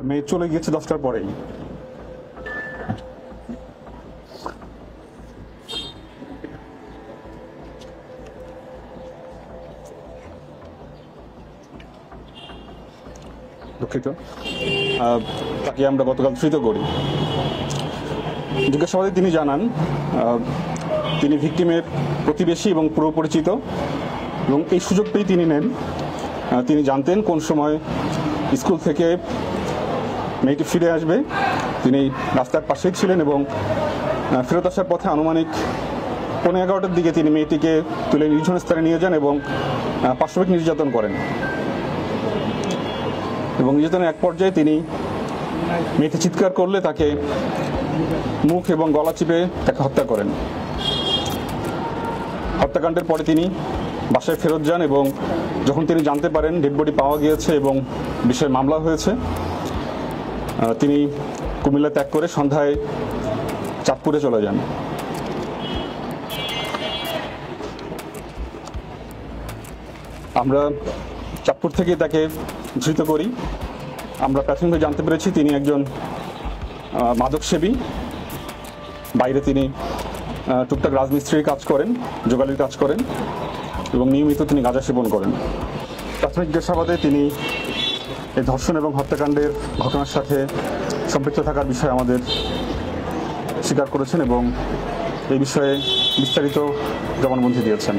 মেয়ে চলে গিয়েছে 10টার পরেই। দুঃখিত। তাকে আমরা গতকাল ধৃত করি। জিজ্ঞাসাবাদে তিনি জানান তিনি ভিকটিমের প্রতিবেশী এবং পুরো পরিচিত, এবং এই সুযোগটাই তিনি নেন। তিনি জানতেন কোন সময় স্কুল থেকে মেয়েটি ফিরে আসবে। তিনি রাস্তার পাশেই ছিলেন এবং ফেরত আসার পথে আনুমানিক 11:15টার দিকে তিনি মেয়েটিকে তুলে নির্জন স্থানে নিয়ে যান এবং পাশবিক নির্যাতন করেন। এবং নির্যাতনের এক পর্যায়ে তিনি মেয়েটি চিৎকার করলে তাকে মুখ এবং গলা চিপে তাকে হত্যা করেন। হত্যাকাণ্ডের পরে তিনি বাসায় ফেরত যান এবং যখন তিনি জানতে পারেন ডেড বডি পাওয়া গিয়েছে এবং বিষয়ে মামলা হয়েছে, তিনি কুমিল্লা ত্যাগ করে সন্ধ্যায় চাঁদপুরে চলে যান। আমরা চাঁদপুর থেকে তাকে ধৃত করি। আমরা প্রাথমিকভাবে জানতে পেরেছি তিনি একজন মাদকসেবী। বাইরে তিনি টুকটাক রাজমিস্ত্রির কাজ করেন, যোগালির কাজ করেন এবং নিয়মিত তিনি গাঁজা সেবন করেন। প্রাথমিক জিজ্ঞাসাবাদে তিনি এই ধর্ষণ এবং হত্যাকাণ্ডের ঘটনার সাথে সম্পৃক্ত থাকার বিষয়ে আমাদের স্বীকার করেছেন এবং এই বিষয়ে বিস্তারিত জবানবন্দি দিয়েছেন।